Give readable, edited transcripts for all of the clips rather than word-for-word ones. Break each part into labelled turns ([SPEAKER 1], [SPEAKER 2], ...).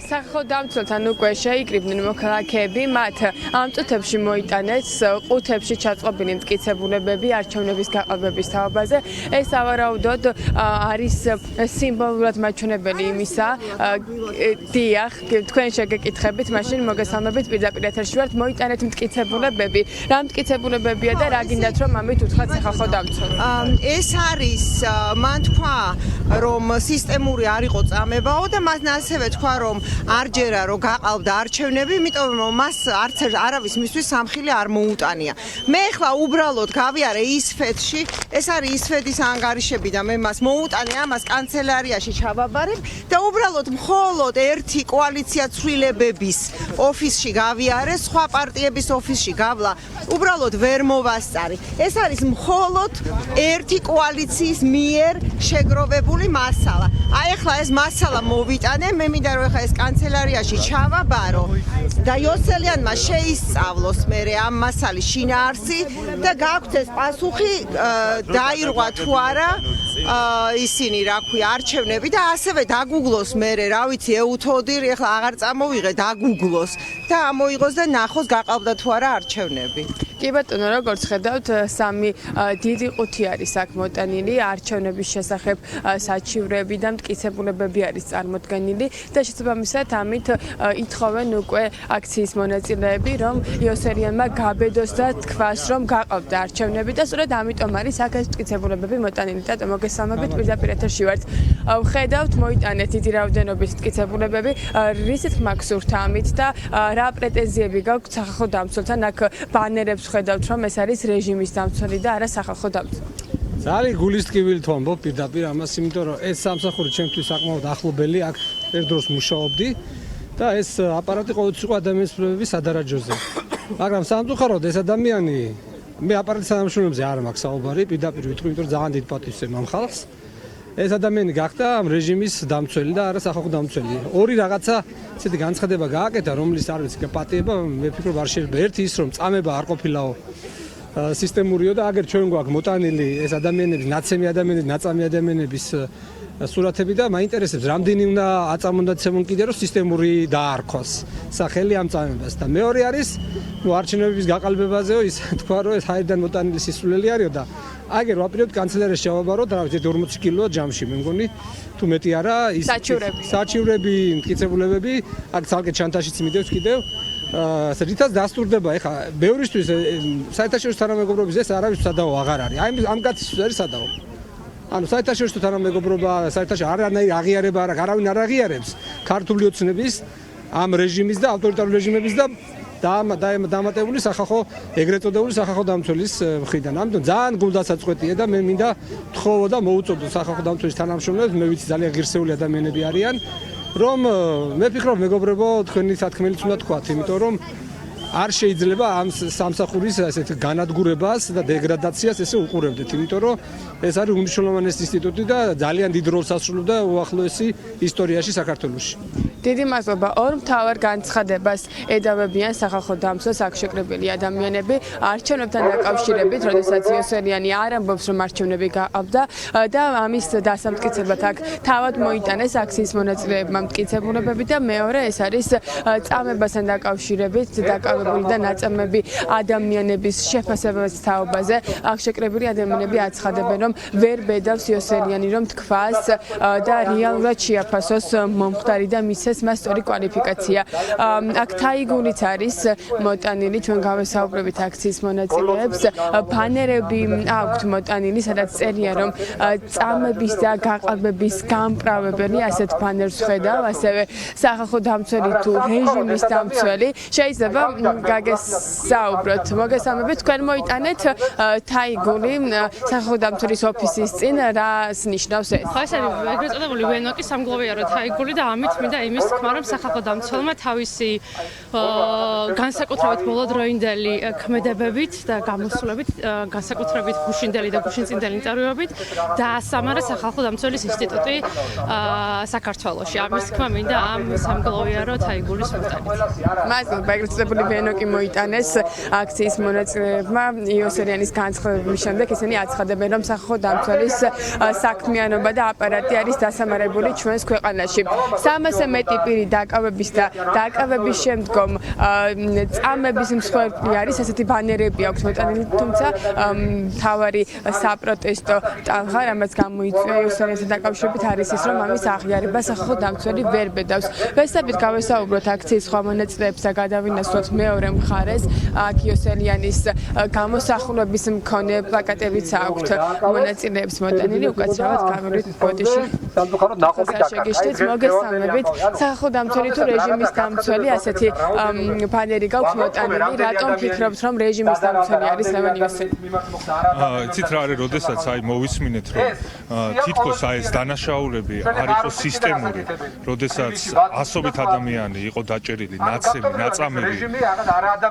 [SPEAKER 1] სახელმწიფოთან უკვე შეიკრიბნენ მოქალაქეები, მათ ამ წუთებში მოიტანეს ყუთებში ჩაწყობილი მტკიცებულებები არჩევნების გაყალბების თაობაზე. ეს ავარაუდოდ არის სიმბოლურად მაჩვენებელი იმისა, დიახ, თქვენ შეგეკითხებით, მაშინ მოგესალმებით პირდაპირ ეთერში ვართ, მოიტანეთ მტკიცებულებები. რა მტკიცებულებებია და რა გინდათ რომ ამით უთხრათ სახალხო დამცველს?
[SPEAKER 2] ეს არის მან თქვა, რომ სისტემური არ იყო წამებაო და მას ასევე თქვა, რომ არ ჯერა რომ გაყალბდა არჩევნები, იმიტომ რომ მას არც არავის მისთვის სამხილი არ მოუტანია. მე ხლა უბრალოდ გავიარე ისფეთში, ეს არის ისფეთის ანგარიშები და მე მას მოუტანე ამას კანცელარიაში ჩავაბარებ და უბრალოდ მხოლოდ ერთი კოალიცია ცვლილებების ოფისში გავიარე, სხვა პარტიების ოფისში გავლა, უბრალოდ ვერ მოვასწარი. ეს არის მხოლოდ ერთი კოალიციის მიერ შეგროვებული მასალა. აი ახლა ეს მასალა მოვიტანე, მე მინდა რომ ახლა ეს კანცელარიაში ჩავაბარო და იოსელიანმა შეისწავლოს მე ამ მასალის შინაარსი და გაქვთ ეს პასუხი დაირღვა თუ არა ისინი რა ქვია არჩევნები და ასევე დაგუგლოს მე რა ვიცი ეუთოდირი ახლა აღარ წამოვიღე დაგუგლოს და ამოიღოს და ნახოს გაყალბდა თუ არა არჩევნები.
[SPEAKER 1] კი ბატონო, როგორც ხედავთ, სამი დიდი ყუთი არის აქ მოტანილი, არჩევნების შესახებ საჩივრები და მტკიცებულებები არის წარმოდგენილი და შესაბამისად ამით ითხოვენ უკვე აქციის მონაწილეები, რომ იოსელიანმა გაბედოს და თქვას, რომ გაყალბდა არჩევნები და სწორედ ამიტომ არის აქ ეს მტკიცებულებები მოტანილი. და მოგესალმებით, პირდაპირ ეთერში ვართ. ხედავთ, მოიტანეთ დიდი რაოდენობის მტკიცებულებები, რისი თქმა გსურთ ამით და რა პრეტენზიები გაქვთ სახალხო დამცველთან, აქ ბანერებს ხედავთ, რომ ეს არის რეჟიმის დამცველი და არა სახალხო დამცველი.
[SPEAKER 3] ძალიან გულისტკივილით ვამბობ პირდაპირ ამას, იმიტომ რომ ეს სამსახური ჩემთვის საკმაოდ ახლობელი, აქ ერთ დროს მუშაობდი და ეს აპარატი ყოველთვის იყო ადამიანის უფლებების სადარაჯოზე. მაგრამ სამწუხაროდ ეს ადამიანი მე აპარატის თანამშრომლებზე არ მაქვს საუბარი, პირდაპირ ვიტყვი, იმიტომ რომ ძალიან დიდ პატივს ვცემ ამ ხალხს. ეს ადამიანი გახდა ამ რეჟიმის დამცველი და არა სახალხო დამცველი. ორი რაღაცა ისეთი განცხადება გააკეთა, რომლის არ ვიცი პატიება, მე ვფიქრობ არ შეიძლება. ერთი ის რომ წამება არ ყოფილაო სისტემურიო და აგერ ჩვენ გვაქვს მოტანილი ეს ადამიანების, ნაცემი ადამიანების, ნაწამი ადამიანების სურათები და მაინტერესებს რამდენი უნდა აწამონდაცემონ კიდე რომ სისტემური დაარქვას სახელი ამ წამებას და მეორე არის არჩევნების გაყალბებაზეო ის თქვა რომ ეს ჰაერიდან მოტანილი სისულელი არისო და აგერ ვაპირებთ კანცელარიაში ჩავაბაროთ რა ვიცი 40 კილოა ჯამში მე მგონი თუ მეტი არა ის საჩივრები მტკიცებულებები აქ ცალკე ჩანთაშიც მიდევს კიდევ რითაც დასტურდება ეხა ბევრისთვის საერთაშორისო თანამეგობრობის ეს არავის სადაო აღარ არის აი ამ კაცისთვის არის სადაო ანუ საერთაშორისო თანამეგობრობა საერთაშორისო არანაირი აღიარება არავინ არ აღიარებს ქართული ოცნების ამ რეჟიმის და ავტორიტარული რეჟიმების და დამატებული სახალხო ეგრეთ წოდებული სახალხო დამცველის მხრიდან. ამიტომ ძალიან გულდასაწყვეტია და მე მინდა თხოვო და მოუწოდო სახალხო დამცველის თანამშრომლებს, მე ვიცი ძალიან ღირსეული ადამიანები არიან, რომ მე ვფიქრობ მეგობრებო, თქვენი სათქმელიც უნდა თქვათ, იმიტომ რომ არ შეიძლება ამ სამსახურის ასეთ განადგურებას და დეგრადაციას ესე უყურებდეთ, იმიტომ რომ ეს არის უმნიშვნელოვანესი ინსტიტუტი და ძალიან დიდ როლს ასრულებდა უახლოესი ისტორიაში საქართველოში.
[SPEAKER 1] დიდი მადლობა. ორ მთავარ განცხადებას ედავებიან სახალხო დამცველს აქ შეკრებილი ადამიანები არჩევნებთან დაკავშირებით, როდესაც იოსელიანი არ ამბობს, რომ არჩევნები გაყალბდა და ამის დასამტკიცებლად აქ თავად მოიტანეს აქციის მონაწილეებმა მტკიცებულებები და მეორე ეს არის წამებასთან დაკავშირებით დაკავებული და ნაწამები ადამიანების შეფასებების თაობაზე. აქ შეკრებილი ადამიანები აცხადებენ, რომ ვერ ბედავს იოსელიანი, რომ თქვას და რეალურად შეაფასოს მომხდარი და მისცეს მას სწორი კვალიფიკაცია. აქ თაიგულიც არის მოტანილი, ჩვენ გავესაუბრებით აქციის მონაწილეებს. ბანერები აქვთ მოტანილი, სადაც წერია, რომ წამების და გაყალბების გამправებელი, ასეთ ბანერს ხედავ, ასევე სახალხო დამცველი თუ რეჟიმის დამცველი. შეიძლება გაგესაუბროთ. მოგესალმებით, თქვენ მოიტანეთ თაიგული სახალხო დამცველის ოფისის წინ, რას ნიშნავს ეს?
[SPEAKER 4] ეს არის ეგრეთ წოდებული ვენოკი სამგლოვიარო თაიგული და ამით მინდა იმის თქმა, რომ სახალხო დამცველმა თავისი განსაკუთრებით ბოლოდროინდელი ქმედებებით და გამოსვლებით, განსაკუთრებით გუშინდელი და გუშინწინდელი ინტერვიუებით დაასამარა სახალხო დამცველის ინსტიტუტი საქართველოში. ამის თქმა მინდა ამ სამგლოვიარო თაიგულის მოტანით.
[SPEAKER 1] მადლობა, ეგრეთ წოდებული საქმიანო კი მოიტანეს აქციის მონაწილეებმა იოსელიანის განცხადების შემდეგ ისინი აცხადებენ რომ სახალხო დამცველის საქმიანობა და აპარატი არის დასამარებული ჩვენს ქვეყანაში. 300-ზე მეტი პირი დაკავების და დაკავების შემდგომ წამების მსხვერპლი არის, ასეთი ბანერები აქვს მოტანილი, თუმცა მთავარი საპროტესტო ტალღა, რამაც გამოიწვია იოსელიანთან დაკავშირებით არის ის, რომ ამის აღიარება სახალხო დამცველი ვერ ბედავს. ვესწრებით გავესაუბროთ აქციის სხვა მონაწილეებს და გადავინასვათ მეორე მხარეს. აქ იოსელიანის გამოსახულების მქონე პლაკატებიც აქვთ მონაწილეებს მოტანილი, უკაცრავად გამოვიდეთ ბოდიში. შეგეშთეთ, მოგესალმებით. სახალხო დამცველი თუ რეჟიმის დამცველი, ასეთი ბანერი გაქვს მოტანილი. რატომ ფიქრობთ, რომ რეჟიმის დამცველი არის ლევან იოსელიანი?
[SPEAKER 5] იცით რა არის, როდესაც მოვისმინეთ, რომ თითქოს ეს დანაშაულები არ იყო სისტემური, როდესაც ასობით ადამიანი იყო დაჭერილი, ნაცემი, ნაწამები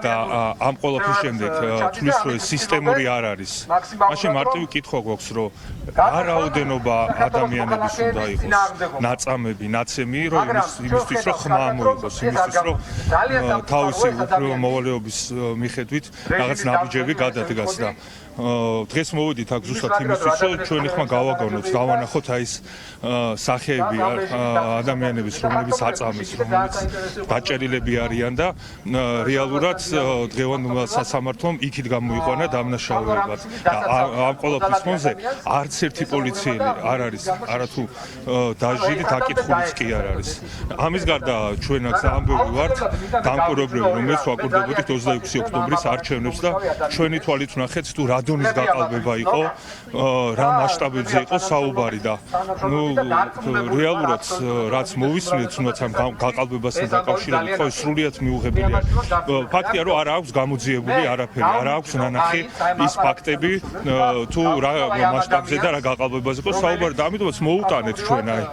[SPEAKER 5] და ამ ყველაფრის შემდეგ თulis რომ ეს სისტემური არ არის. მაშინ მარტივი კითხვა გვაქვს, რომ რა რაოდენობა ადამიანების უნდა იყოს ნაწამები, ნაცემი, რომ იმისთვის რომ ხმა მოიყოს, იმისთვის რომ თავისი უფლებო მოვალეობის მიხედვით რაღაც ნაბიჯები გადადგას და დღეს მოვიდით აქ ზუსტად იმისთვის, რომ ჩვენი ხმა გავაგონოთ, გავანახოთ აი ეს სახეები ადამიანების, რომლებიც აწამეს, რომლებიც დაჭერილები არიან და რეალურად დღევანდელ სასამართლომ იქით გამოიყვანა დამნაშავეებად. და ამ ყველაფრის ფონზე არც ერთი პოლიციელი არ არის, არათუ დაჟირი დაკითხულიც კი არ არის. ამის გარდა ჩვენ აქ ამბები ვართ დამკვირვებლები, რომელიც ვაკვირდებოდით 26 ოქტომბრის არჩევნებს და ჩვენი თვალით ვნახეთ თუ რა დონის გაყალბება იყო, რა მასშტაბებზე იყო საუბარი და რეალურად რაც მოვისმენთ, თუნდაც ამ გაყალბებასთან დაკავშირებით, ხო სრულიად მიუღებელია. ფაქტია, რომ არ აქვს გამოძიებული არაფერი, არ აქვს ნანახი ის ფაქტები, თუ რა მასშტაბზე და რა გაყალბებაზე იყო საუბარი და ამიტომაც მოუტანეთ ჩვენ აი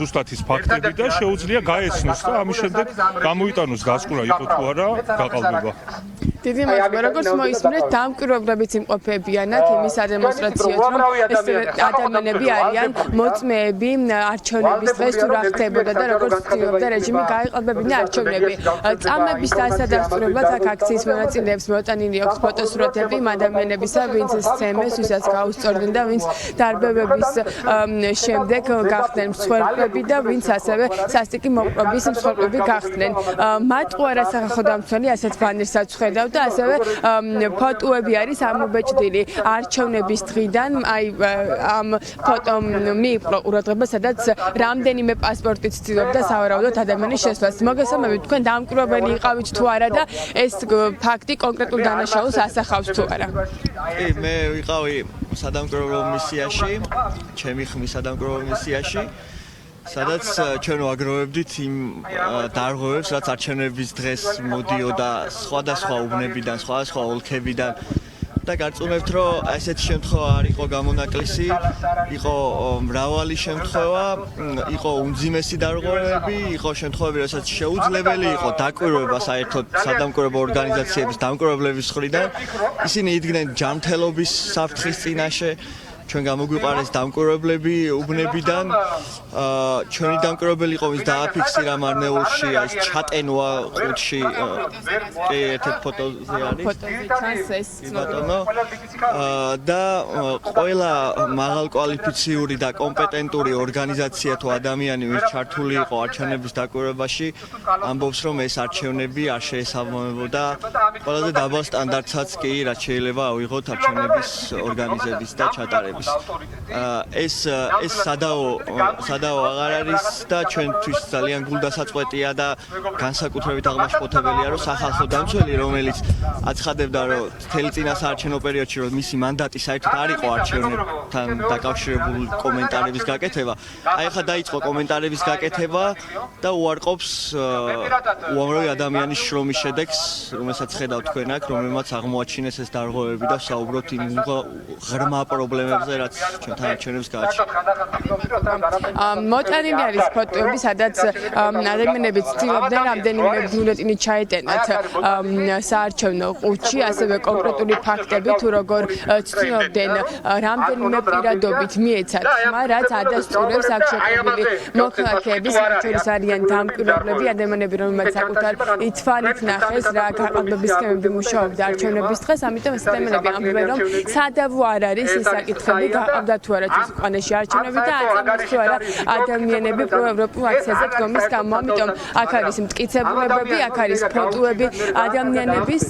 [SPEAKER 5] ზუსტად ის ფაქტები და შეუძლია გაეცნოს და ამის შემდეგ გამოიტანოს გასკურა იყო თუ არა გაყალბება.
[SPEAKER 1] დიდი მადლობა. როგორც მოისმინეთ, დამკვირვებლებიც იმყოფებიან აქ იმის ადემონსტრაციოდ, რომ ეს ადამიანები არიან მოწმეები არჩევნების დღეს თუ რა ხდებოდა და როგორც ცდილობდა რეჟიმი გაეყალბებინა არჩევნები. წამების დასადასტურებლად აქ აქციის მონაწილეებს მოტანილი აქვს ფოტოსურათები ადამიანებისა, ვინც სცემეს, ვისაც გაუსწორდნენ და ვინც დარბევების შემდეგ გახდნენ მსხვერპლები და ვინც ასევე სასტიკი მოპყრობის მსხვერპლები გახდნენ. მათ ყურა სახალხო დამცველი ასეთ ბანერსაც ხედავ და ასევე ფოტოები არის ამობეჭდილი არჩევნების დღიდან, აი ამ ფოტომ მიიპყრო ყურადღება, სადაც რამდენიმე პასპორტით ცდილობდა სავარაუდოდ ადამიანის შესვლას. მოგესალმებით, თქვენ დამკვირვებელი იყავით თუ არა და ეს ფაქტი კონკრეტულ დანაშაულს ასახავს თუ არა?
[SPEAKER 6] კი, მე ვიყავი სადამკვირვებლო მისიაში, ჩემი ხმის სადამკვირვებლო მისიაში, სადაც ჩვენ ვაგროვებდით იმ დარღვევებს, რაც არჩევნების დღეს მოდიოდა სხვადასხვა უბნებიდან, სხვადასხვა ოლქებიდან და გარწმუნებთ, რომ ესეთი შემთხვევა არ იყო გამონაკლისი, იყო მრავალი შემთხვევა, იყო უმძიმესი დარღვევები, იყო შემთხვევები, რასაც შეუძლებელი იყო დაკვირვება საერთოდ სადამკვირვებლო ორგანიზაციების დამკვირვებლების მხრიდან. ისინი იდგნენ ჯანმრთელობის საფრთხის წინაშე. ჩვენ გამოგვიყარეს დამკვირვებლები უბნებიდან, ჩვენი დამკვირვებელი იყო ვის დააფიქსირა მარნეულში, აი ეს ჩატენვა ყუთში, კი ერთ-ერთ ფოტოზე არის. ბატონო. და ყველა მაღალკვალიფიციური და კომპეტენტური ორგანიზაცია თუ ადამიანი, ვინც ჩართული იყო არჩევნების დაკვირვებაში, ამბობს, რომ ეს არჩევნები არ შეესაბამებოდა ყველაზე დაბალ სტანდარტსაც კი, რაც შეიძლება ავიღოთ არჩევნების ორგანიზების და ჩატარების. ეს სადაო აღარ არის და ჩვენთვის ძალიან გულდასაწყვეტია და განსაკუთრებით აღმაშფოთებელია, რომ სახალხო დამცველი, რომელიც აცხადებდა, რომ მთელი წინასაარჩევნო პერიოდში რომ მისი მანდატი საერთოდ არ იყო არჩევნებთან დაკავშირებული კომენტარების გაკეთება, აი ახლა დაიწყო კომენტარების გაკეთება და უარყოფს უამრავი ადამიანის შრომის შედეგს, რომელსაც ხედავთ თქვენ აქ, რომელმაც აღმოაჩინეს ეს დარღვევები და საუბრობთ იმ ღრმა პრობლემებზე, ფონზე, რაც ჩვენთან არჩევნებს გააჩნია.
[SPEAKER 1] მოტანილი არის ფოტოები, სადაც ადამიანები ცდილობდნენ რამდენიმე ბიულეტინი ჩაეტენათ საარჩევნო ყუთში, ასევე კონკრეტული ფაქტები თუ როგორ ცდილობდნენ რამდენიმე პირადობით მიეცათ ხმა, რაც ადასტურებს აქ შექმნილი მოქალაქეების, მათ შორის არიან დამკვირვებლები, ადამიანები, რომელმაც საკუთარ თვალით ნახეს რა გაყალბების სქემები მუშაობდა არჩევნების დღეს, ამიტომ სტემელები ამბობენ, რომ სადავო არ არის ის საკითხები, გაყავდა თუ არა თვითმყოფაში არჩევნები და აწარმოებს თუ არა ადამიანები პროევროპულ აქციაზე დგომის გამო, ამიტომ აქ არის მტკიცებულებები, აქ არის ფოტოები ადამიანების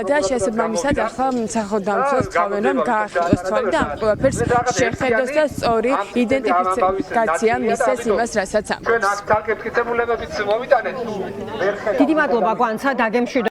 [SPEAKER 1] და შესაბამისად ახლა სახელმწიფოს თხოვენ, რომ გაახტოს თვალი და ამ ყველაფერს შეხედოს და სწორი იდენტიფიკაცია მისცეს იმას, რასაც ამბობს.
[SPEAKER 7] ჩვენ აქ საკითხებულებებიც მოვიტანეთ.
[SPEAKER 8] დიდი მადლობა გვანცა დაგემშვიდობ